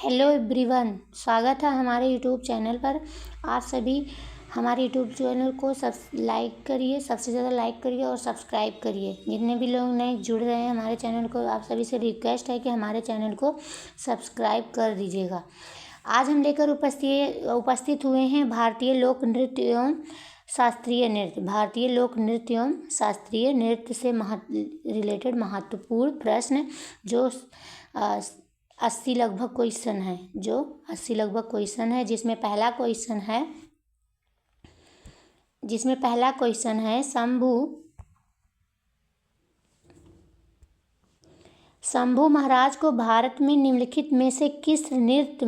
Hello everyone, स्वागत है हमारे यूट्यूब चैनल पर। आप सभी हमारे यूट्यूब चैनल को लाइक करिए, सबसे ज़्यादा लाइक करिए और सब्सक्राइब करिए। जितने भी लोग नए जुड़ रहे हैं हमारे चैनल को, आप सभी से रिक्वेस्ट है कि हमारे चैनल को सब्सक्राइब कर दीजिएगा। आज हम लेकर उपस्थित हुए हैं भारतीय लोक नृत्य एवं शास्त्रीय नृत्य। भारतीय लोक नृत्य एवं शास्त्रीय नृत्य से रिलेटेड महत्वपूर्ण प्रश्न जो 80 लगभग क्वेश्चन है, जिसमें पहला क्वेश्चन है शंभू महाराज को भारत में निम्नलिखित में से किस नृत्य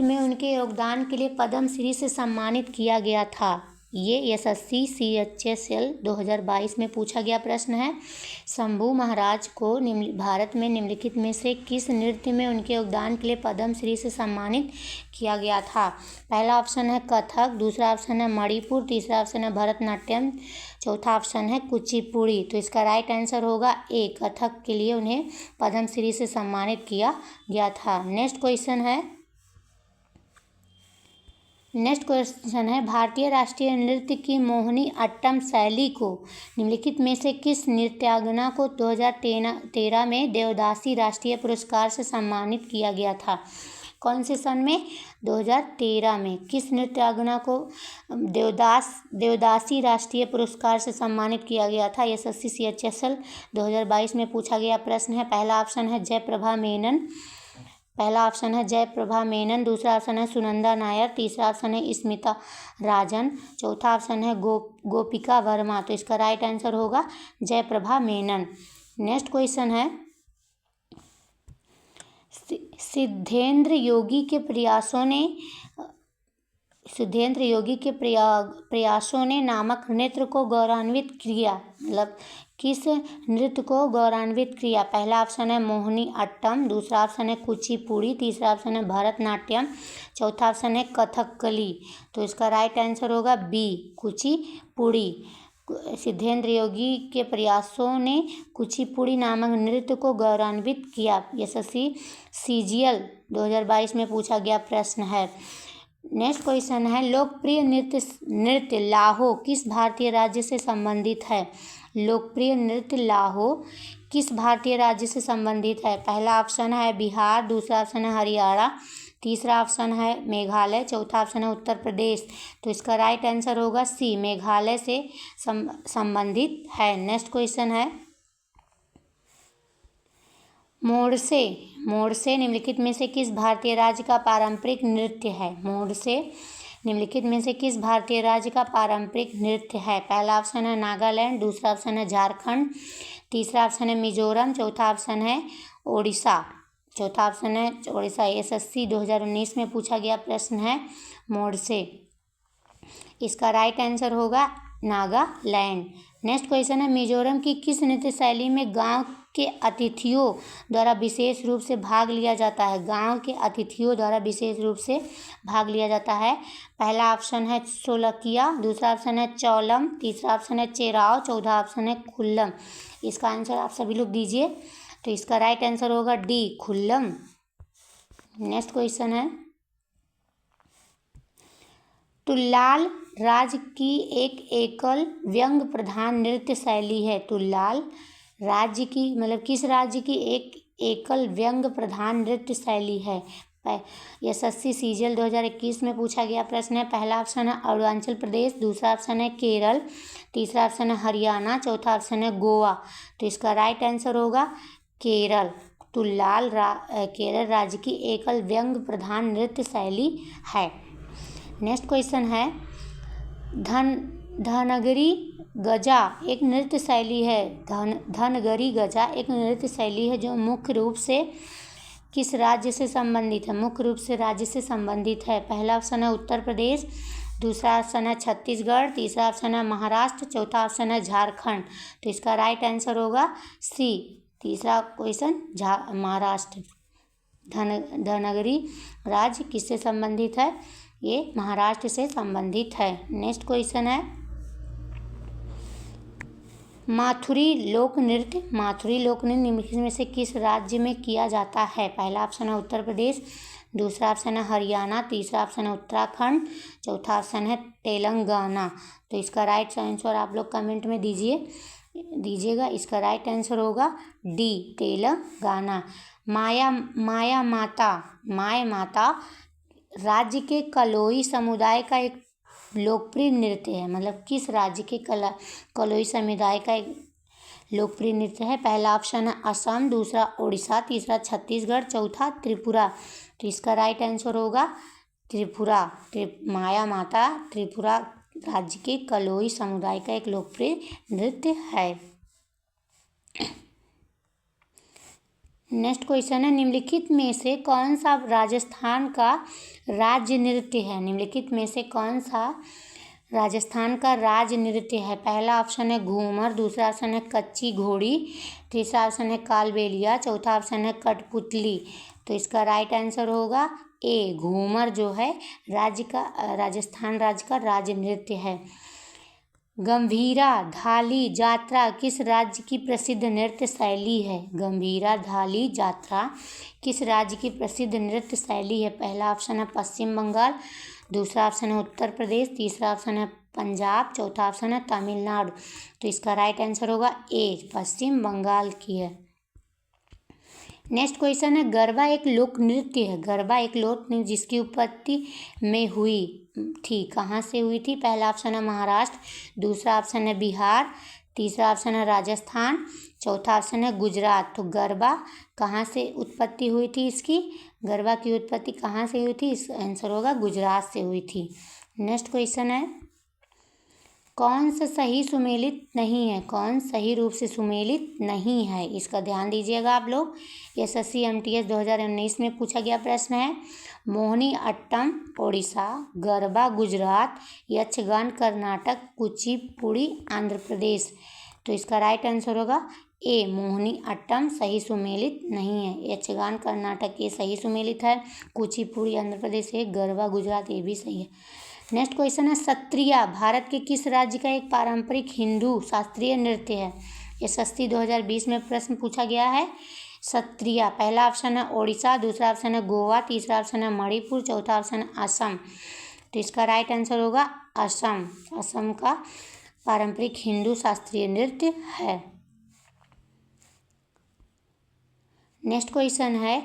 में उनके योगदान के लिए पद्म श्री से सम्मानित किया गया था। ये एसएससी CHSL 2022 में पूछा गया प्रश्न है। शंभू महाराज को भारत में निम्नलिखित में से किस नृत्य में उनके योगदान के लिए पद्म श्री से सम्मानित किया गया था। पहला ऑप्शन है कथक, दूसरा ऑप्शन है मणिपुर, तीसरा ऑप्शन है भरतनाट्यम, चौथा ऑप्शन है कुचिपुड़ी। तो इसका राइट आंसर होगा ए, कथक के लिए उन्हें पद्म श्री से सम्मानित किया गया था। नेक्स्ट क्वेश्चन है भारतीय राष्ट्रीय नृत्य की मोहिनी अट्टम शैली को निम्नलिखित में से किस नृत्यांगना को 2013 में देवदासी राष्ट्रीय पुरस्कार से सम्मानित किया गया था। कौन से सन में? 2013 में। किस नृत्यांगना को देवदासी राष्ट्रीय पुरस्कार से सम्मानित किया गया था। एसएससी CHSL 2022 में पूछा गया प्रश्न है। पहला ऑप्शन है जयप्रभा मेनन, दूसरा ऑप्शन है सुनंदा नायर, तीसरा ऑप्शन है स्मिता राजन, चौथा ऑप्शन है गोपिका वर्मा। तो इसका राइट आंसर होगा जयप्रभा मेनन। नेक्स्ट क्वेश्चन है सिद्धेंद्र योगी के प्रयासों ने नामक नृत्य को गौरवान्वित किया। मतलब किस नृत्य को गौरवान्वित किया। पहला ऑप्शन है मोहिनी अट्टम, दूसरा ऑप्शन है कुचिपुड़ी, तीसरा ऑप्शन है भरतनाट्यम, चौथा ऑप्शन है कथकली। तो इसका राइट आंसर होगा बी, कुचिपुड़ी। सिद्धेंद्र योगी के प्रयासों ने कुचिपुड़ी नामक नृत्य को गौरवान्वित किया। एसएससी CGL 2022 में पूछा गया प्रश्न है। नेक्स्ट क्वेश्चन है लोकप्रिय नृत्य लाहो किस भारतीय राज्य से संबंधित है। लोकप्रिय नृत्य लाहो किस भारतीय राज्य से संबंधित है। पहला ऑप्शन है बिहार, दूसरा ऑप्शन है हरियाणा, तीसरा ऑप्शन है मेघालय, चौथा ऑप्शन है उत्तर प्रदेश। तो इसका राइट आंसर होगा सी, मेघालय से संबंधित है। नेक्स्ट क्वेश्चन है मोरसे निम्नलिखित में से किस भारतीय राज्य का पारंपरिक नृत्य है। मोरसे निम्नलिखित में से किस भारतीय राज्य का पारंपरिक नृत्य है। पहला ऑप्शन है नागालैंड, दूसरा ऑप्शन है झारखंड, तीसरा ऑप्शन है मिजोरम, चौथा ऑप्शन है ओडिशा। एसएससी 2019 में पूछा गया प्रश्न है मोरसे। इसका राइट आंसर होगा नागालैंड। नेक्स्ट क्वेश्चन है मिजोरम की किस नृत्य शैली में गांव के अतिथियों द्वारा विशेष रूप से भाग लिया जाता है। पहला ऑप्शन है सोलकिया, दूसरा ऑप्शन है चौलम, तीसरा ऑप्शन है चेराव, चौथा ऑप्शन है खुल्लम। इसका आंसर आप सभी लोग दीजिए। तो इसका राइट आंसर होगा डी, खुल्लम। नेक्स्ट क्वेश्चन है तुल्लाल राज्य की एक एकल व्यंग प्रधान नृत्य शैली है। तुल्लाल राज्य की किस राज्य की एक एकल व्यंग प्रधान नृत्य शैली है। एसएससी CGL 2021 में पूछा गया प्रश्न है। पहला ऑप्शन है अरुणाचल प्रदेश, दूसरा ऑप्शन है केरल, तीसरा ऑप्शन है हरियाणा, चौथा ऑप्शन है गोवा। तो इसका राइट आंसर होगा केरल। तुल्लाल केरल राज्य की एकल व्यंग प्रधान नृत्य शैली है। नेक्स्ट क्वेश्चन है धनगरी गजा एक नृत्य शैली है। धनगरी गजा एक नृत्य शैली है जो मुख्य रूप से किस राज्य से संबंधित है। पहला ऑप्शन है उत्तर प्रदेश, दूसरा ऑप्शन है छत्तीसगढ़, तीसरा ऑप्शन है महाराष्ट्र, चौथा ऑप्शन है झारखंड। तो इसका राइट आंसर होगा सी, तीसरा क्वेश्चन महाराष्ट्र। धनगरी राज्य किससे संबंधित है। ये महाराष्ट्र से संबंधित है। नेक्स्ट क्वेश्चन है माथुरी लोक नृत्य निम्नलिखित में से किस राज्य में किया जाता है? पहला ऑप्शन है उत्तर प्रदेश, दूसरा ऑप्शन है हरियाणा, तीसरा ऑप्शन है उत्तराखंड, चौथा ऑप्शन है तेलंगाना। तो इसका राइट आंसर आप लोग कमेंट में दीजिएगा। इसका राइट आंसर होगा डी, तेलंगाना। माया माता राज्य के कलोई समुदाय का एक लोकप्रिय नृत्य है। मतलब किस राज्य के कलोई समुदाय का एक लोकप्रिय नृत्य है? पहला ऑप्शन है असम, दूसरा उड़ीसा, तीसरा छत्तीसगढ़, चौथा त्रिपुरा। तो इसका राइट आंसर होगा त्रिपुरा। माया माता त्रिपुरा राज्य के कलोई समुदाय का एक लोकप्रिय नृत्य है। नेक्स्ट क्वेश्चन है, निम्नलिखित में से कौन सा राजस्थान का राज्य नृत्य है? निम्नलिखित में से कौन सा राजस्थान का राज्य नृत्य है? पहला ऑप्शन है घूमर, दूसरा ऑप्शन है कच्ची घोड़ी, तीसरा ऑप्शन है कालबेलिया, चौथा ऑप्शन है कठपुतली। तो इसका राइट आंसर होगा ए, घूमर जो है राजस्थान राज्य का राज्य नृत्य है। गंभीरा धाली जात्रा किस राज्य की प्रसिद्ध नृत्य शैली है? गंभीरा धाली जात्रा किस राज्य की प्रसिद्ध नृत्य शैली है? पहला ऑप्शन है पश्चिम बंगाल, दूसरा ऑप्शन है उत्तर प्रदेश, तीसरा ऑप्शन है पंजाब, चौथा ऑप्शन है तमिलनाडु। तो इसका राइट आंसर होगा ए, पश्चिम बंगाल की है। नेक्स्ट क्वेश्चन है, गरबा एक लोक नृत्य है। गरबा एक लोक नृत्य जिसकी उत्पत्ति में हुई थी, कहाँ से हुई थी? पहला ऑप्शन है महाराष्ट्र, दूसरा ऑप्शन है बिहार, तीसरा ऑप्शन है राजस्थान, चौथा ऑप्शन है गुजरात। तो गरबा कहाँ से उत्पत्ति हुई थी इसकी? गरबा की उत्पत्ति कहाँ से हुई थी? इसका आंसर होगा गुजरात से हुई थी। नेक्स्ट क्वेश्चन है, कौन सा सही सुमेलित नहीं है? कौन सही रूप से सुमेलित नहीं है? इसका ध्यान दीजिएगा आप लोग। SSC MTS 2019 में पूछा गया प्रश्न है। मोहिनी अट्टम ओडिशा, गरबा गुजरात, यक्षगान कर्नाटक, कुचिपुड़ी आंध्र प्रदेश। तो इसका राइट आंसर होगा ए, मोहिनी अट्टम सही सुमेलित नहीं है। यक्षगान कर्नाटक ये सही सुमेलित है, कुचिपुड़ी आंध्र प्रदेश है, गरबा गुजरात ये भी सही है। नेक्स्ट क्वेश्चन है, सत्रिया भारत के किस राज्य का एक पारंपरिक हिंदू शास्त्रीय नृत्य है? SSC 2020 में प्रश्न पूछा गया है। सत्रिया पहला ऑप्शन है ओडिशा, दूसरा ऑप्शन है गोवा, तीसरा ऑप्शन है मणिपुर, चौथा ऑप्शन है असम। तो इसका राइट आंसर होगा असम। असम का पारंपरिक हिंदू शास्त्रीय नृत्य है। नेक्स्ट क्वेश्चन है,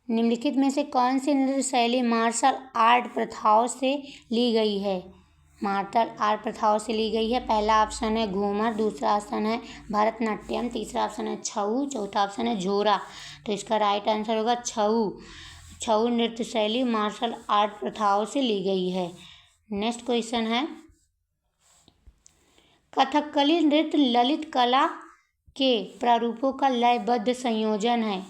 निम्नलिखित में से कौन सी नृत्य शैली मार्शल आर्ट प्रथाओं से ली गई है? मार्शल आर्ट प्रथाओं से ली गई है। पहला ऑप्शन है घूमर, दूसरा ऑप्शन है भरतनाट्यम, तीसरा ऑप्शन है छऊ, चौथा ऑप्शन है झोरा। तो इसका राइट आंसर होगा छऊ। छऊ नृत्य शैली मार्शल आर्ट प्रथाओं से ली गई है। नेक्स्ट क्वेश्चन है, कथकली नृत्य ललित कला के प्रारूपों का लयबद्ध संयोजन है।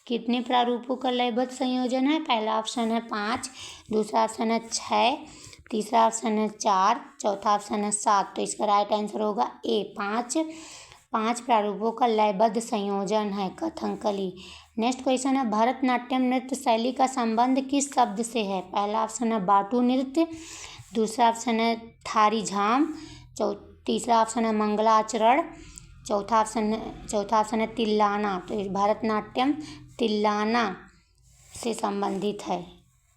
कितने प्रारूपों का लयबद्ध संयोजन है? पहला ऑप्शन है 5, दूसरा ऑप्शन है 6, तीसरा ऑप्शन है 4, चौथा ऑप्शन है 7। तो इसका राइट आंसर होगा ए, 5 प्रारूपों का लयबद्ध संयोजन है कथकली। नेक्स्ट क्वेश्चन है, भरतनाट्यम नृत्य शैली का संबंध किस शब्द से है? पहला ऑप्शन है बाटू नृत्य, दूसरा ऑप्शन है थारी झाम, तीसरा ऑप्शन है मंगलाचरण, चौथा ऑप्शन है तिल्लाना। तो भरतनाट्यम तिल्लाना से संबंधित है।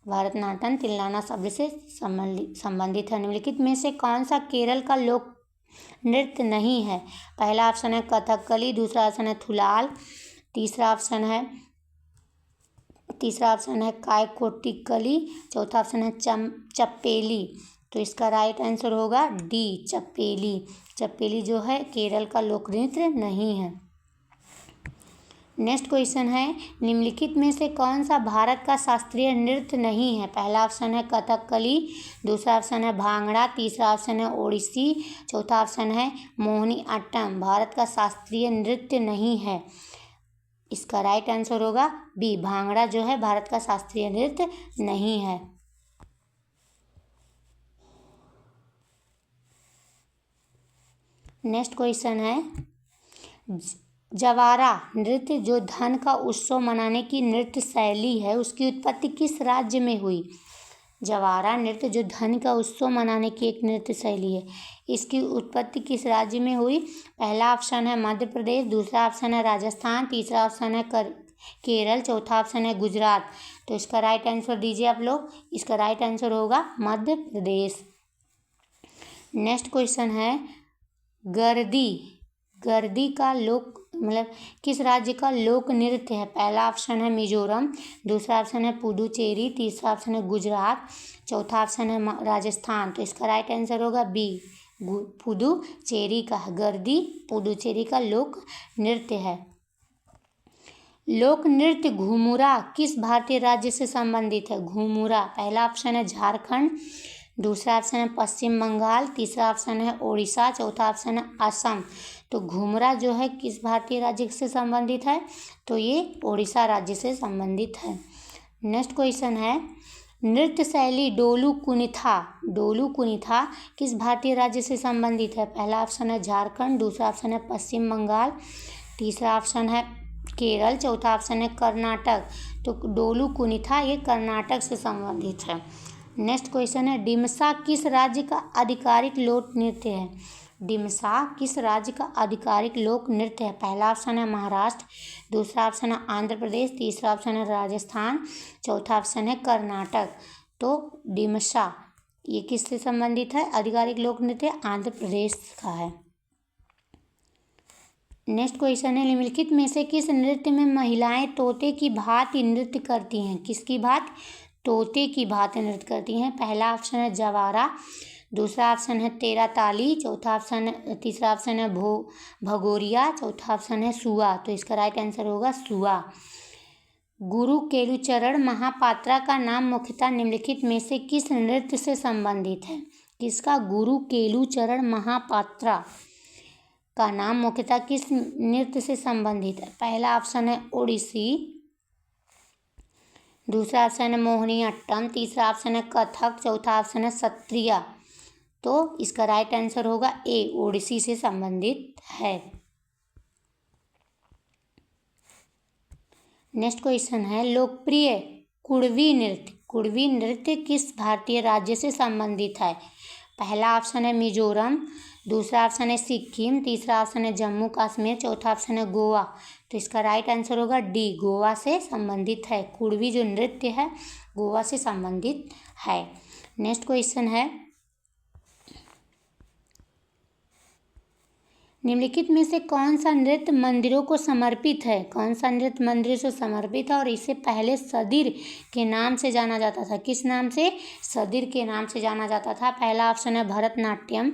भरतनाट्यम तिल्लाना शब्द से संबंधित है। निम्नलिखित में से कौन सा केरल का लोक नृत्य नहीं है? पहला ऑप्शन है कथकली, दूसरा ऑप्शन है थुलाल, तीसरा ऑप्शन है कायकोटिकली, चौथा ऑप्शन है चप्पेली। तो इसका राइट आंसर होगा डी, चप्पेली। चप्पेली जो है केरल का लोक नृत्य नहीं है। नेक्स्ट क्वेश्चन है, निम्नलिखित में से कौन सा भारत का शास्त्रीय नृत्य नहीं है? पहला ऑप्शन है कथकली, दूसरा ऑप्शन है भांगड़ा, तीसरा ऑप्शन है ओडिसी, चौथा ऑप्शन है मोहिनी अट्टम। भारत का शास्त्रीय नृत्य नहीं है। इसका राइट आंसर होगा बी, भांगड़ा जो है भारत का शास्त्रीय नृत्य नहीं है। नेक्स्ट क्वेश्चन है, जवारा नृत्य जो धन का उत्सव मनाने की नृत्य शैली है, उसकी उत्पत्ति किस राज्य में हुई? जवारा नृत्य जो धन का उत्सव मनाने की एक नृत्य शैली है। इसकी उत्पत्ति किस राज्य में हुई? पहला ऑप्शन है मध्य प्रदेश, दूसरा ऑप्शन है राजस्थान, तीसरा ऑप्शन है केरल, चौथा ऑप्शन है गुजरात। तो इसका राइट आंसर दीजिए आप लोग। इसका राइट आंसर होगा मध्य प्रदेश। नेक्स्ट क्वेश्चन है गर्दी। गर्दी का लोक किस राज्य का लोक नृत्य है? पहला ऑप्शन है मिजोरम, दूसरा ऑप्शन है पुडुचेरी, तीसरा ऑप्शन है गुजरात, चौथा ऑप्शन है राजस्थान। तो इसका राइट आंसर होगा बी, पुडुचेरी का। गर्दी पुडुचेरी का लोक नृत्य है। लोक नृत्य घूमुरा किस भारतीय राज्य से संबंधित है? घूमुरा, पहला ऑप्शन है झारखंड, दूसरा ऑप्शन है पश्चिम बंगाल, तीसरा ऑप्शन है ओडिशा, चौथा ऑप्शन है असम। तो घूमरा जो है किस भारतीय राज्य से संबंधित है? तो ये ओडिशा राज्य से संबंधित है। नेक्स्ट क्वेश्चन है नृत्य शैली डोलू कुनिथा। डोलू कुनिथा किस भारतीय राज्य से संबंधित है? पहला ऑप्शन है झारखंड, दूसरा ऑप्शन है पश्चिम बंगाल, तीसरा ऑप्शन है केरल, चौथा ऑप्शन है कर्नाटक। तो डोलू कुनिथा ये कर्नाटक से संबंधित है। नेक्स्ट क्वेश्चन है डिमसा किस राज्य का आधिकारिक लोक नृत्य है? डिमसा किस राज्य का आधिकारिक लोक नृत्य है? पहला ऑप्शन है महाराष्ट्र, दूसरा ऑप्शन है आंध्र प्रदेश, तीसरा ऑप्शन है राजस्थान, चौथा ऑप्शन है कर्नाटक। तो डिमसा ये किससे संबंधित है? आधिकारिक लोक नृत्य आंध्र प्रदेश का है। नेक्स्ट क्वेश्चन है निम्नलिखित में से किस नृत्य में महिलाएं तोते की भांति नृत्य करती हैं? किसकी भांति? तोते की भांति नृत्य करती हैं। पहला ऑप्शन है जवारा, दूसरा ऑप्शन है तेरा ताली, चौथा ऑप्शन तीसरा ऑप्शन है भगोरिया, चौथा ऑप्शन है सुआ। तो इसका राइट आंसर होगा सुआ। गुरु केलुचरण महापात्रा का नाम मुख्यतः निम्नलिखित में से किस नृत्य से संबंधित है? किसका? गुरु केलुचरण महापात्रा का नाम मुख्यतः किस नृत्य से संबंधित है? पहला ऑप्शन है ओडिसी, दूसरा ऑप्शन है मोहिनी अट्टम, तीसरा ऑप्शन है कथक, चौथा ऑप्शन है सत्रिया। तो इसका राइट आंसर होगा ए, ओडिसी से संबंधित है। नेक्स्ट क्वेश्चन है लोकप्रिय कुड़वी नृत्य। कुड़वी नृत्य किस भारतीय राज्य से संबंधित है? पहला ऑप्शन है मिजोरम, दूसरा ऑप्शन है सिक्किम, तीसरा ऑप्शन है जम्मू कश्मीर, चौथा ऑप्शन है गोवा। तो इसका राइट आंसर होगा डी, गोवा से संबंधित है। कुड़वी जो नृत्य है गोवा से संबंधित है। नेक्स्ट क्वेश्चन है निम्नलिखित में से कौन सा नृत्य मंदिरों को समर्पित है? कौन सा नृत्य मंदिरों से समर्पित है और इसे पहले सदिर के नाम से जाना जाता था? किस नाम से? सदिर के नाम से जाना जाता था। पहला ऑप्शन है भरतनाट्यम,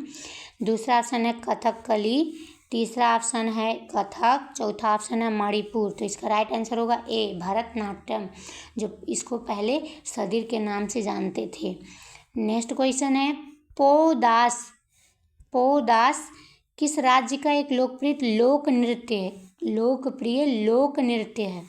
दूसरा ऑप्शन है कथकली, तीसरा ऑप्शन है कथक, चौथा ऑप्शन है मणिपुर। तो इसका राइट आंसर होगा ए, भरतनाट्यम, जो इसको पहले सदिर के नाम से जानते थे। नेक्स्ट क्वेश्चन है पोदास। पोदास किस राज्य का एक लोकप्रिय लोक नृत्य है?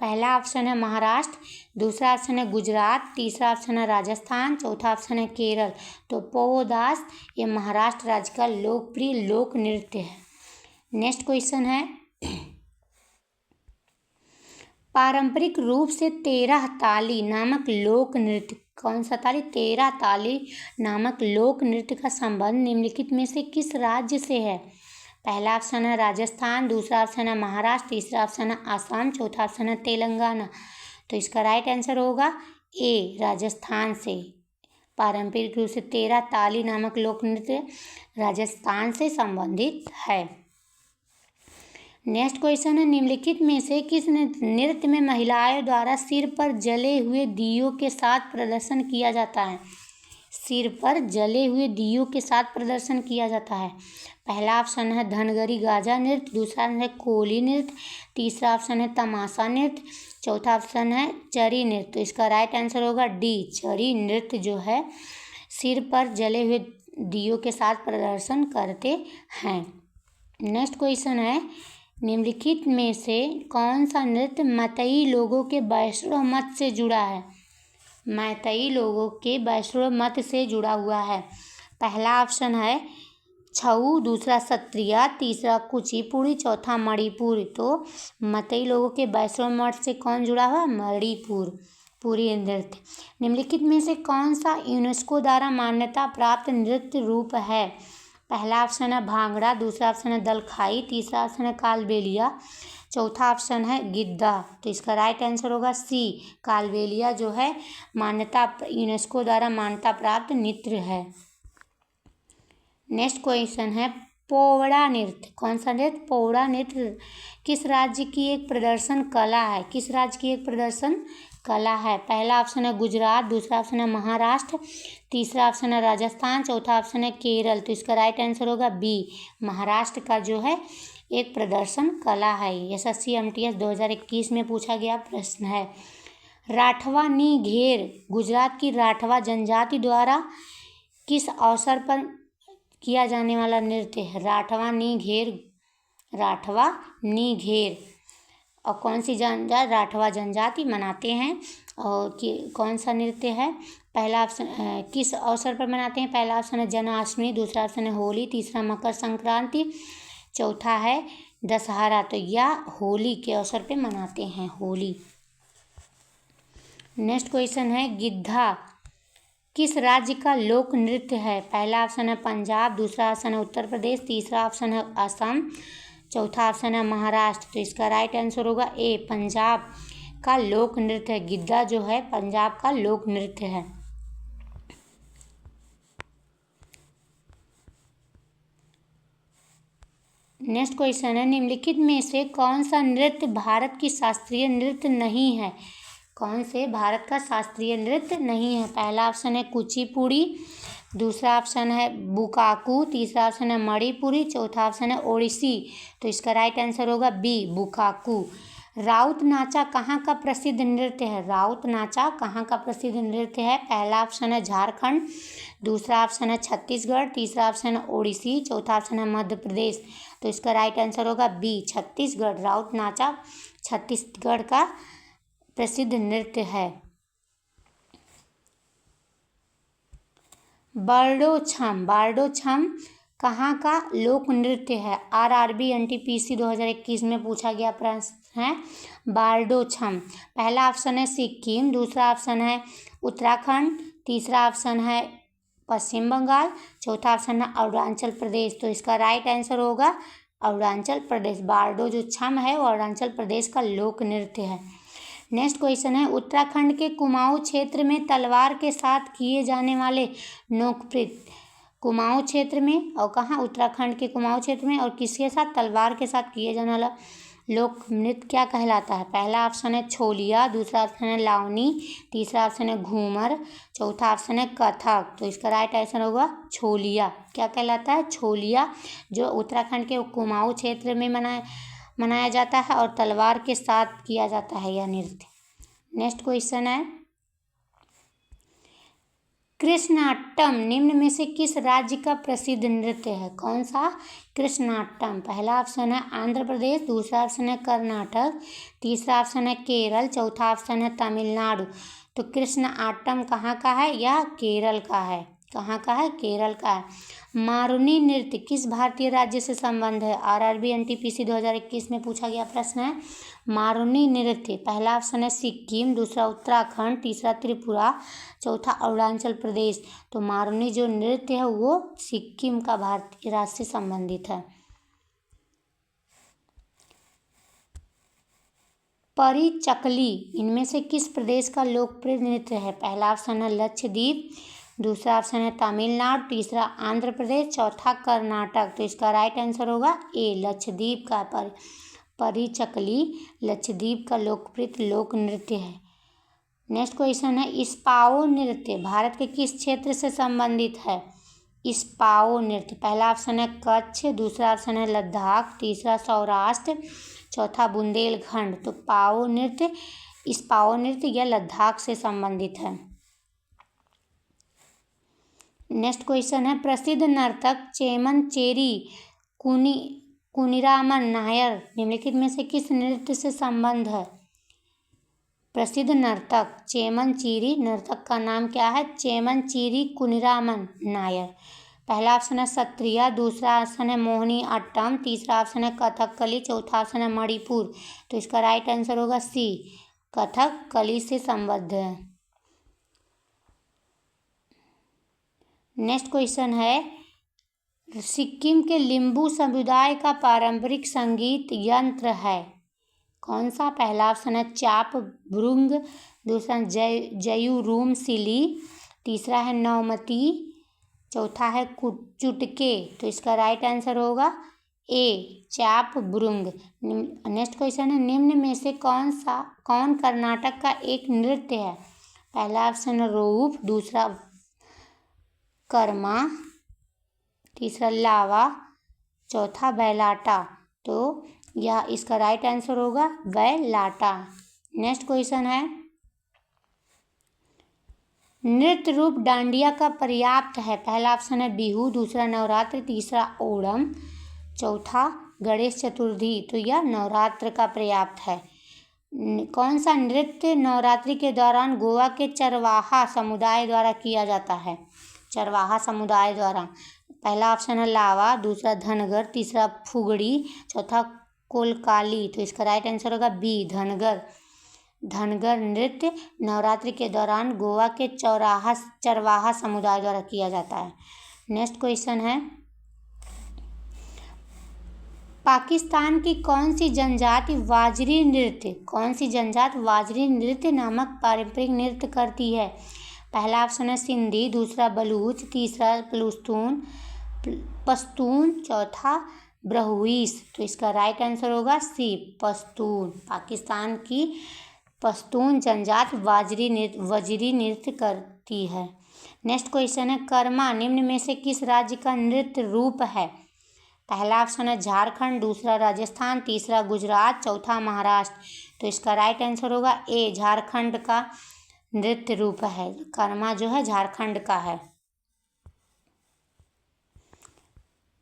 पहला ऑप्शन है महाराष्ट्र, दूसरा ऑप्शन है गुजरात, तीसरा ऑप्शन है राजस्थान, चौथा ऑप्शन है केरल। तो पोदास ये महाराष्ट्र राज्य का लोकप्रिय लोक नृत्य है। नेक्स्ट क्वेश्चन है पारंपरिक रूप से 13 ताली नामक लोक नृत्य। कौन सा ताली? 13 ताली नामक लोक नृत्य का संबंध निम्नलिखित में से किस राज्य से है? पहला ऑप्शन है राजस्थान, दूसरा ऑप्शन है महाराष्ट्र, तीसरा ऑप्शन है आसाम, चौथा ऑप्शन है तेलंगाना। तो इसका राइट आंसर होगा ए, राजस्थान से। पारंपरिक रूप से 13 ताली नामक लोक नृत्य राजस्थान से संबंधित है। नेक्स्ट क्वेश्चन है निम्नलिखित में से किस नृत्य में महिलाओं द्वारा सिर पर जले हुए दियों के साथ प्रदर्शन किया जाता है? सिर पर जले हुए दियों के साथ प्रदर्शन किया जाता है। पहला ऑप्शन है धनगरी गाजा नृत्य, दूसरा है कोली नृत्य, तीसरा ऑप्शन है तमाशा नृत्य, चौथा ऑप्शन है चरी नृत्य। तो इसका राइट आंसर होगा डी, चरी नृत्य जो है सिर पर जले हुए दियों के साथ प्रदर्शन करते हैं। नेक्स्ट क्वेश्चन है निम्नलिखित में से कौन सा नृत्य मैतेई लोगों के वैष्णव मत से जुड़ा है? मैतेई लोगों के वैष्णव मत से जुड़ा हुआ है। पहला ऑप्शन है छऊ, दूसरा सत्रिया, तीसरा कुचिपुड़ी, चौथा मणिपुर। तो मैतेई लोगों के वैष्णव मत से कौन जुड़ा हुआ? मणिपुर। पूरी नृत्य। निम्नलिखित में से कौन सा यूनेस्को द्वारा मान्यता प्राप्त नृत्य रूप है? पहला ऑप्शन है भांगड़ा, दूसरा ऑप्शन है दलखाई, तीसरा ऑप्शन है कालबेलिया, चौथा ऑप्शन है गिद्धा। तो इसका राइट आंसर होगा सी, कालबेलिया जो है यूनेस्को द्वारा मान्यता प्राप्त नृत्य है। नेक्स्ट क्वेश्चन है पोवड़ा नृत्य। कौन सा नृत्य? पोवड़ा नृत्य किस राज्य की एक प्रदर्शन कला है? किस राज्य की एक प्रदर्शन कला है? पहला ऑप्शन है गुजरात, दूसरा ऑप्शन है महाराष्ट्र, तीसरा ऑप्शन है राजस्थान, चौथा ऑप्शन है केरल। तो इसका राइट आंसर होगा बी, महाराष्ट्र का जो है एक प्रदर्शन कला है। SSC MTS 2021 में पूछा गया प्रश्न है। राठवा नी घेर गुजरात की राठवा जनजाति द्वारा किस अवसर पर किया जाने वाला नृत्य है? राठवा नी घेर और कौन सी जनजाति? राठवा जनजाति मनाते हैं। और कौन सा नृत्य है? पहला ऑप्शन किस अवसर पर मनाते हैं? पहला ऑप्शन है जन्माष्टमी, दूसरा ऑप्शन है होली, तीसरा मकर संक्रांति, चौथा है दशहरा। तो यह होली के अवसर पे मनाते हैं, होली। नेक्स्ट क्वेश्चन है गिद्धा किस राज्य का लोक नृत्य है? पहला ऑप्शन है पंजाब, दूसरा ऑप्शन है उत्तर प्रदेश, तीसरा ऑप्शन है असम, चौथा ऑप्शन है महाराष्ट्र। तो इसका राइट आंसर होगा ए, पंजाब का लोक नृत्य है। गिद्धा जो है पंजाब का लोक नृत्य है। नेक्स्ट क्वेश्चन है निम्नलिखित में से कौन सा नृत्य भारत की शास्त्रीय नृत्य नहीं है? कौन से भारत का शास्त्रीय नृत्य नहीं है? पहला ऑप्शन है कुचिपुड़ी, दूसरा ऑप्शन है बुकाकू, तीसरा ऑप्शन है मणिपुरी, चौथा ऑप्शन है ओडिसी। तो इसका राइट आंसर होगा बी, बुकाकू। राउत नाचा कहाँ का प्रसिद्ध नृत्य है? राउत नाचा कहाँ का प्रसिद्ध नृत्य है? पहला ऑप्शन है झारखंड, दूसरा ऑप्शन है छत्तीसगढ़, तीसरा ऑप्शन है ओडिसी, चौथा ऑप्शन है मध्य प्रदेश। तो इसका राइट आंसर होगा बी, छत्तीसगढ़। राउत नाचा छत्तीसगढ़ का प्रसिद्ध नृत्य है। बारडो छम कहाँ का लोक नृत्य है? RRB NTPC 2021 में पूछा गया प्रश्न है बारडो छम। पहला ऑप्शन है सिक्किम, दूसरा ऑप्शन है उत्तराखंड, तीसरा ऑप्शन है पश्चिम बंगाल, चौथा ऑप्शन है अरुणाचल प्रदेश। तो इसका राइट आंसर होगा अरुणाचल प्रदेश। बारडो जो छम है वो अरुणाचल प्रदेश का लोक नृत्य है। नेक्स्ट क्वेश्चन है उत्तराखंड के कुमाऊं क्षेत्र में तलवार के साथ किए जाने वाले लोकनृत्य। कुमाऊं क्षेत्र में और कहाँ? उत्तराखंड के कुमाऊं क्षेत्र में। और किसके साथ? तलवार के साथ किए जाने वाला लोक नृत्य क्या कहलाता है? पहला ऑप्शन है छोलिया, दूसरा ऑप्शन है लावनी, तीसरा ऑप्शन है घूमर, चौथा ऑप्शन है कथक। तो इसका राइट आंसर होगा छोलिया। क्या कहलाता है? छोलिया, जो उत्तराखंड के कुमाऊं क्षेत्र में मनाया जाता है और तलवार के साथ किया जाता है यह नृत्य। नेक्स्ट क्वेश्चन है कृष्णाटम निम्न में से किस राज्य का प्रसिद्ध नृत्य है? कौन सा? कृष्णाटम। पहला ऑप्शन है आंध्र प्रदेश, दूसरा ऑप्शन है कर्नाटक, तीसरा ऑप्शन है केरल, चौथा ऑप्शन है तमिलनाडु। तो कृष्णाटम कहाँ का है? यह केरल का है। कहाँ का है? केरल का है। मारुनी नृत्य किस भारतीय राज्य से संबंध है? RRB NTPC 2021 में पूछा गया प्रश्न है मारुनी नृत्य। पहला ऑप्शन है सिक्किम, दूसरा उत्तराखंड, तीसरा त्रिपुरा, चौथा अरुणाचल प्रदेश। तो मारुनी जो नृत्य है वो सिक्किम का भारतीय राज्य से संबंधित है। परिचकली इनमें से किस प्रदेश का लोकप्रिय नृत्य है? पहला ऑप्शन है लक्षद्वीप, दूसरा ऑप्शन है तमिलनाडु, तीसरा आंध्र प्रदेश, चौथा कर्नाटक। तो इसका राइट आंसर होगा ए, लक्षद्वीप का। परिचकली लक्षद्वीप का लोकप्रिय लोक नृत्य है। नेक्स्ट क्वेश्चन है इस्पाओ नृत्य भारत के किस क्षेत्र से संबंधित है? इस्पाओ नृत्य। पहला ऑप्शन है कच्छ, दूसरा ऑप्शन है लद्दाख, तीसरा सौराष्ट्र, चौथा बुंदेलखंड। तो इस्पाओ नृत्य यह लद्दाख से संबंधित है। नेक्स्ट क्वेश्चन है प्रसिद्ध नर्तक चेमनचेरी कुनिरामन नायर निम्नलिखित में से किस नृत्य से संबंध है? प्रसिद्ध नर्तक चेमनचेरी नर्तक का नाम क्या है? चेमनचेरी कुनिरामन नायर। पहला ऑप्शन है सत्रिया, दूसरा ऑप्शन है मोहिनी अट्टम, तीसरा ऑप्शन है कथकली, चौथा ऑप्शन है मणिपुर। तो इसका राइट आंसर होगा सी, कथकली से संबद्ध है। नेक्स्ट क्वेश्चन है, सिक्किम के लिम्बू समुदाय का पारंपरिक संगीत यंत्र है कौन सा? पहला ऑप्शन है चाप भ्रुंग, दूसरा जयूरूम सिली, तीसरा है नौमती, चौथा है चुटके। तो इसका राइट आंसर होगा ए चाप भ्रुंग। नेक्स्ट क्वेश्चन है, निम्न में से कौन कर्नाटक का एक नृत्य है? पहला ऑप्शन है रोउफ, दूसरा कर्मा, तीसरा लावा, चौथा बैलाटा। तो यह इसका राइट आंसर होगा बैलाटा। नेक्स्ट क्वेश्चन है, नृत्य रूप डांडिया का पर्याप्त है? पहला ऑप्शन है बिहू, दूसरा नवरात्र, तीसरा ओणम, चौथा गणेश चतुर्थी। तो यह नवरात्र का पर्याप्त है। कौन सा नृत्य नवरात्रि के दौरान गोवा के चरवाहा समुदाय द्वारा किया जाता है? चरवाहा समुदाय द्वारा। पहला ऑप्शन है लावा, दूसरा धनगर, तीसरा फुगड़ी, चौथा कोलकाली। तो इसका राइट आंसर होगा बी धनगर। धनगर नृत्य नवरात्रि के दौरान गोवा के चरवाहा समुदाय द्वारा किया जाता है। नेक्स्ट क्वेश्चन है, पाकिस्तान की कौन सी जनजाति वाजरी नृत्य नामक पारंपरिक नृत्य करती है? पहला ऑप्शन है सिंधी, दूसरा बलूच, तीसरा पश्तून, चौथा ब्रहुईस। तो इसका राइट आंसर होगा सी पश्तून। पाकिस्तान की पश्तून जनजाति वजरी नृत्य करती है। नेक्स्ट क्वेश्चन है, कर्मा निम्न में से किस राज्य का नृत्य रूप है? पहला ऑप्शन है झारखंड, दूसरा राजस्थान, तीसरा गुजरात, चौथा महाराष्ट्र। तो इसका राइट आंसर होगा ए झारखंड का नृत्य रूप है। कर्मा जो है झारखंड का है।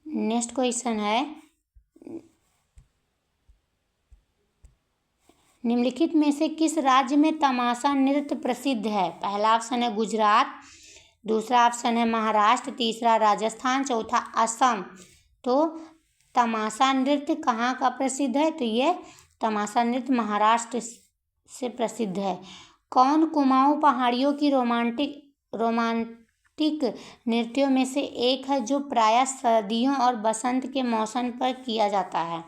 नेक्स्ट क्वेश्चन है, निम्नलिखित में से किस राज्य में तमाशा नृत्य प्रसिद्ध है? पहला ऑप्शन है गुजरात, दूसरा ऑप्शन है महाराष्ट्र, तीसरा राजस्थान, चौथा असम। तो तमाशा नृत्य कहाँ का प्रसिद्ध है? तो ये तमाशा नृत्य महाराष्ट्र से प्रसिद्ध है। कौन कुमाऊं पहाड़ियों की रोमांटिक नृत्यों में से एक है जो प्रायः सर्दियों और बसंत के मौसम पर किया जाता है?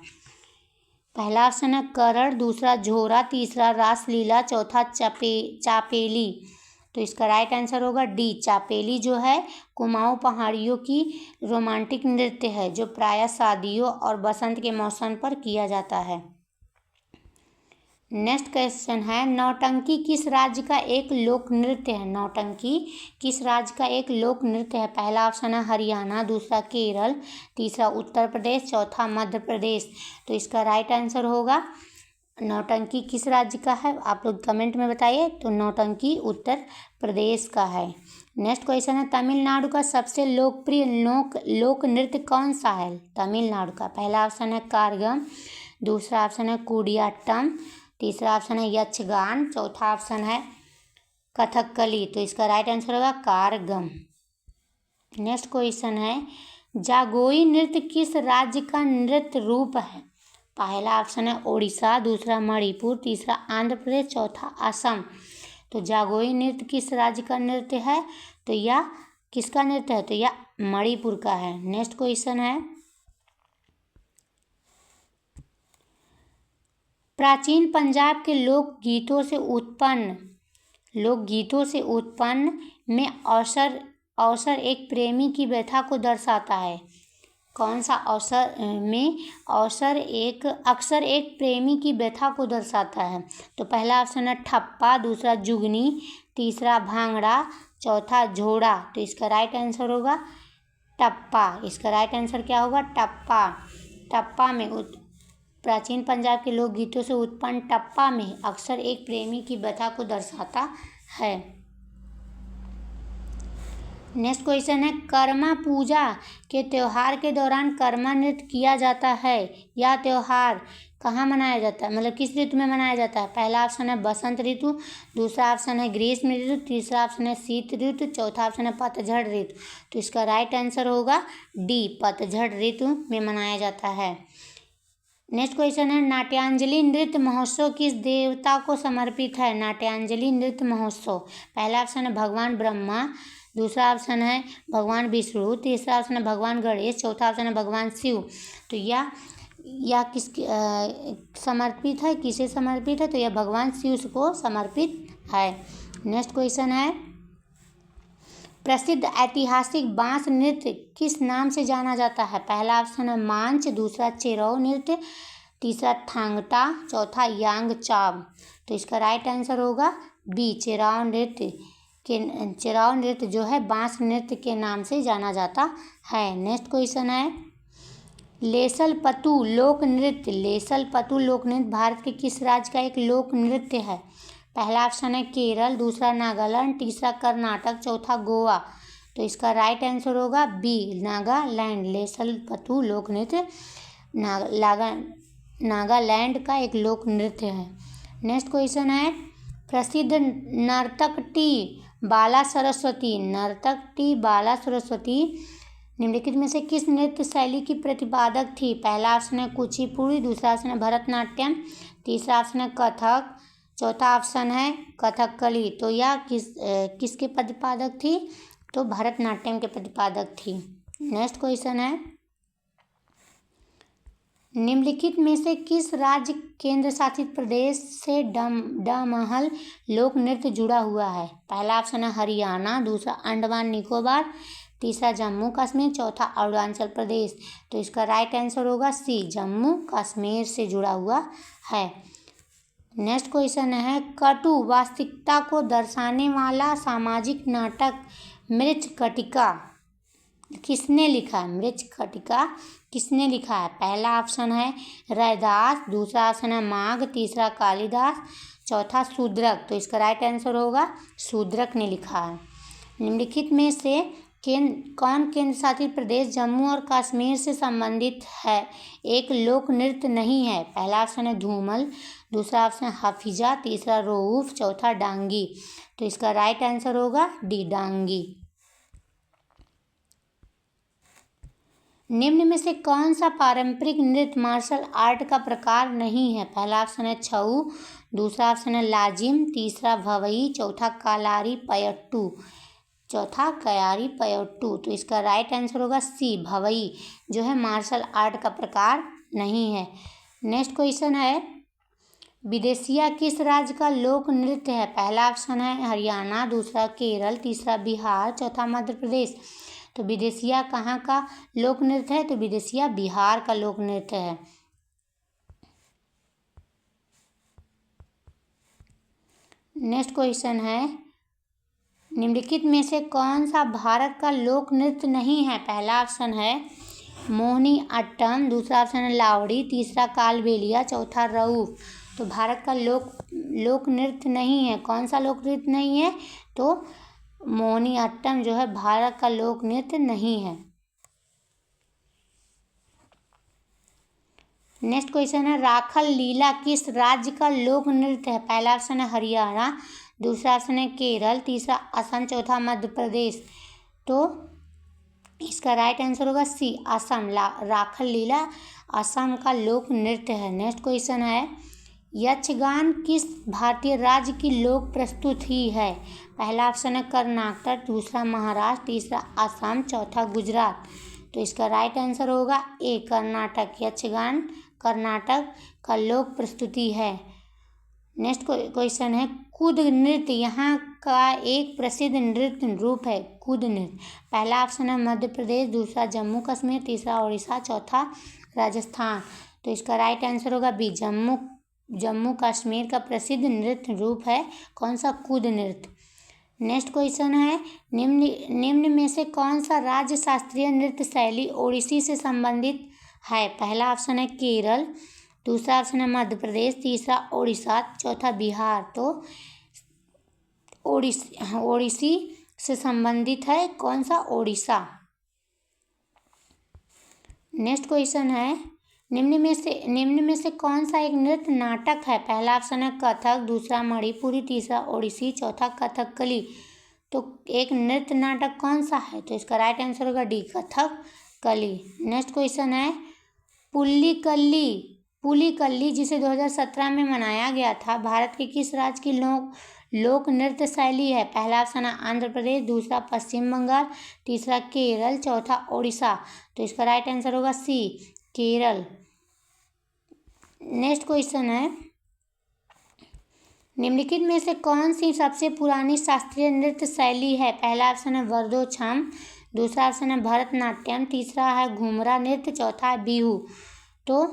पहला ऑप्शन है करण, दूसरा झोरा, तीसरा रासलीला, चौथा चापेली। तो इसका राइट आंसर होगा डी चापेली जो है कुमाऊं पहाड़ियों की रोमांटिक नृत्य है जो प्रायः शादियों और बसंत के मौसम पर किया जाता है। नेक्स्ट क्वेश्चन है, नौटंकी किस राज्य का एक लोक नृत्य है? नौटंकी किस राज्य का एक लोक नृत्य है? पहला ऑप्शन है हरियाणा, दूसरा केरल, तीसरा उत्तर प्रदेश, चौथा मध्य प्रदेश। तो इसका राइट आंसर होगा नौटंकी किस राज्य का है? आप लोग कमेंट में बताइए। तो नौटंकी उत्तर प्रदेश का है। नेक्स्ट क्वेश्चन है, तमिलनाडु का सबसे लोकप्रिय लोक नृत्य कौन सा है? तमिलनाडु का पहला ऑप्शन है कारगम, दूसरा ऑप्शन है कूडियाट्टम, तीसरा ऑप्शन है यक्षगान, चौथा ऑप्शन है कथकली। तो इसका राइट आंसर होगा कारगम। नेक्स्ट क्वेश्चन है, जागोई नृत्य किस राज्य का नृत्य रूप है? पहला ऑप्शन है ओडिशा, दूसरा मणिपुर, तीसरा आंध्र प्रदेश, चौथा असम। तो जागोई नृत्य किस राज्य का नृत्य है? तो यह किसका नृत्य है? तो यह मणिपुर का है। नेक्स्ट क्वेश्चन है, प्राचीन पंजाब के लोकगीतों से उत्पन्न में अवसर एक प्रेमी की व्यथा को दर्शाता है। कौन सा अक्सर एक प्रेमी की व्यथा को दर्शाता है? तो पहला ऑप्शन है ठप्पा, दूसरा जुगनी, तीसरा भांगड़ा, चौथा झोड़ा। तो इसका राइट आंसर होगा टप्पा। इसका राइट आंसर क्या होगा? टप्पा। टप्पा में प्राचीन पंजाब के लोकगीतों से उत्पन्न टप्पा में अक्सर एक प्रेमी की व्यथा को दर्शाता है। नेक्स्ट क्वेश्चन है, कर्मा पूजा के त्यौहार के दौरान कर्मा नृत्य किया जाता है। यह त्यौहार कहाँ मनाया जाता है? मतलब किस ऋतु में मनाया जाता है? पहला ऑप्शन है बसंत ऋतु, दूसरा ऑप्शन है ग्रीष्म ऋतु, तीसरा ऑप्शन है शीत ऋतु, चौथा ऑप्शन है पतझड़ ऋतु। तो इसका राइट आंसर होगा डी पतझड़ ऋतु में मनाया जाता है। नेक्स्ट क्वेश्चन है नाट्यांजलि नृत्य महोत्सव किस देवता को समर्पित है? नाट्यांजलि नृत्य महोत्सव, पहला ऑप्शन है भगवान ब्रह्मा, दूसरा ऑप्शन है भगवान विष्णु, तीसरा ऑप्शन है भगवान गणेश, चौथा ऑप्शन है भगवान शिव। तो यह किसके समर्पित है, किसे समर्पित है? तो यह भगवान शिव को समर्पित है। नेक्स्ट क्वेश्चन है प्रसिद्ध ऐतिहासिक बांस नृत्य किस नाम से जाना जाता है? पहला ऑप्शन है मांच, दूसरा चेरौ नृत्य, तीसरा थांगटा, चौथा यांग चाब। तो इसका राइट आंसर होगा बी, चेराव नृत्य जो है बांस नृत्य के नाम से जाना जाता है। नेक्स्ट क्वेश्चन है लेसल पतु लोक नृत्य भारत के किस राज्य का एक लोक नृत्य है? पहला ऑप्शन है केरल, दूसरा नागालैंड, तीसरा कर्नाटक, चौथा गोवा। तो इसका राइट आंसर होगा बी, नागालैंड। लेसल पतु लोक नृत्य नागालैंड का एक लोक नृत्य है। नेक्स्ट क्वेश्चन है प्रसिद्ध नर्तक टी बाला सरस्वती निम्नलिखित में से किस नृत्य शैली की प्रतिपादक थी? पहला ऑप्शन है कुचिपुड़ी, दूसरा ऑप्शन है भरतनाट्यम, तीसरा ऑप्शन है कथक, चौथा ऑप्शन है कथकली। तो यह किसके प्रतिपादक थी? तो भरतनाट्यम के प्रतिपादक थी। नेक्स्ट क्वेश्चन है निम्नलिखित में से किस राज्य केंद्र शासित प्रदेश से डमहल लोक नृत्य जुड़ा हुआ है? पहला ऑप्शन है हरियाणा, दूसरा अंडमान निकोबार, तीसरा जम्मू कश्मीर, चौथा अरुणाचल प्रदेश। तो इसका राइट आंसर होगा सी, जम्मू कश्मीर से जुड़ा हुआ है। नेक्स्ट क्वेश्चन है कटु वास्तविकता को दर्शाने वाला सामाजिक नाटक मृच्छकटिका किसने लिखा है? मृच्छकटिका किसने लिखा है? पहला ऑप्शन है रैदास, दूसरा ऑप्शन है माघ, तीसरा कालिदास, चौथा शूद्रक। तो इसका राइट आंसर होगा शूद्रक ने लिखा है। निम्नलिखित में से कौन केंद्र शासित प्रदेश जम्मू और कश्मीर से संबंधित है एक लोक नृत्य नहीं है? पहला ऑप्शन है धूमल, दूसरा ऑप्शन है हफीजा, तीसरा रोऊफ, चौथा डांगी। तो इसका राइट आंसर होगा डी, डांगी। निम्न में से कौन सा पारंपरिक नृत्य मार्शल आर्ट का प्रकार नहीं है? पहला ऑप्शन है छऊ, दूसरा ऑप्शन है लाजिम, तीसरा भवई, चौथा कयारी पयट्टू। तो इसका राइट आंसर होगा सी, भवई जो है मार्शल आर्ट का प्रकार नहीं है। नेक्स्ट क्वेश्चन है विदेशिया किस राज्य का लोक नृत्य है? पहला ऑप्शन है हरियाणा, दूसरा केरल, तीसरा बिहार, चौथा मध्य प्रदेश। तो विदेशिया कहाँ का लोक नृत्य है? तो विदेशिया बिहार का लोक नृत्य है। नेक्स्ट क्वेश्चन है निम्नलिखित में से कौन सा भारत का लोक नृत्य नहीं है? पहला ऑप्शन है मोहिनी अट्टम, दूसरा ऑप्शन है लावड़ी, तीसरा कालबेलिया, चौथा रऊफ। तो भारत का लोक नृत्य नहीं है। कौन सा लोक नृत्य नहीं है? तो मोहिनी अट्टम जो है भारत का लोक नृत्य नहीं है। नेक्स्ट क्वेश्चन है राखल लीला किस राज्य का लोक नृत्य है? पहला ऑप्शन है हरियाणा, दूसरा ऑप्शन है केरल, तीसरा असम, चौथा मध्य प्रदेश। तो इसका राइट आंसर होगा सी, असम। राखल लीला असम का लोक नृत्य है। नेक्स्ट क्वेश्चन है यक्षगान किस भारतीय राज्य की लोक प्रस्तुति है? पहला ऑप्शन है कर्नाटक, दूसरा महाराष्ट्र, तीसरा असम, चौथा गुजरात। तो इसका राइट आंसर होगा ए, कर्नाटक। यक्षगान कर्नाटक का लोक प्रस्तुति है। नेक्स्ट क्वेश्चन है कूद नृत्य यहाँ का एक प्रसिद्ध नृत्य रूप है। कूद नृत्य, पहला ऑप्शन है मध्य प्रदेश, दूसरा जम्मू कश्मीर, तीसरा उड़ीसा, चौथा राजस्थान। तो इसका राइट आंसर होगा बी, जम्मू कश्मीर का प्रसिद्ध नृत्य रूप है कौन सा? कूद नृत्य। नेक्स्ट क्वेश्चन है निम्न में से कौन सा राज्य शास्त्रीय नृत्य शैली ओडिसी से संबंधित है? पहला ऑप्शन है केरल, दूसरा ऑप्शन है मध्य प्रदेश, तीसरा उड़ीसा, चौथा बिहार। तो ओडिसी से संबंधित है कौन सा? ओडिशा। नेक्स्ट क्वेश्चन है निम्न में से कौन सा एक नृत्य नाटक है? पहला ऑप्शन है कथक, दूसरा मणिपुरी, तीसरा ओडिसी, चौथा कथकली। तो एक नृत्य नाटक कौन सा है? तो इसका राइट आंसर होगा डी, कथकली। नेक्स्ट क्वेश्चन है पुल्लिकली पुलिकल्ली जिसे 2017 में मनाया गया था भारत के किस राज्य की लोक नृत्य शैली है? पहला ऑप्शन है आंध्र प्रदेश, दूसरा पश्चिम बंगाल, तीसरा केरल, चौथा उड़ीसा। तो इसका राइट आंसर होगा सी, केरल। नेक्स्ट क्वेश्चन है, निम्नलिखित में से कौन सी सबसे पुरानी शास्त्रीय नृत्य शैली है? पहला ऑप्शन है वरदोछम, दूसरा ऑप्शन है भरतनाट्यम, तीसरा है घूमरा नृत्य, चौथा है बिहू। तो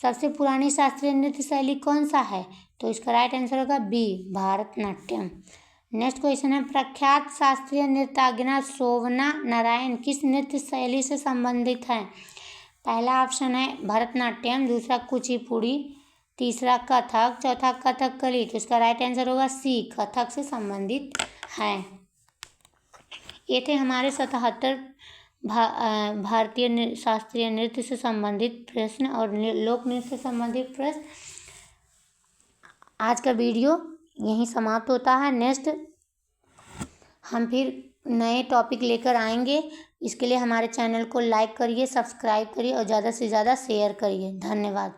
सबसे पुरानी शास्त्रीय नृत्य शैली कौन सा है? तो इसका राइट आंसर होगा बी, भारतनाट्यम। नेक्स्ट क्वेश्चन है, प्रख्यात शास्त्रीय नृत्यांगना शोभना नारायण किस नृत्य शैली से संबंधित है? पहला ऑप्शन है भरतनाट्यम, दूसरा कुचिपुड़ी, तीसरा कथक, चौथा कथकली। तो इसका राइट आंसर होगा सी, कथक से संबंधित है। ये थे हमारे 77 भारतीय शास्त्रीय नृत्य से संबंधित प्रश्न और लोक नृत्य से संबंधित प्रश्न। आज का वीडियो यहीं समाप्त होता है। नेक्स्ट हम फिर नए टॉपिक लेकर आएंगे। इसके लिए हमारे चैनल को लाइक करिए, सब्सक्राइब करिए और ज़्यादा से ज़्यादा शेयर करिए। धन्यवाद।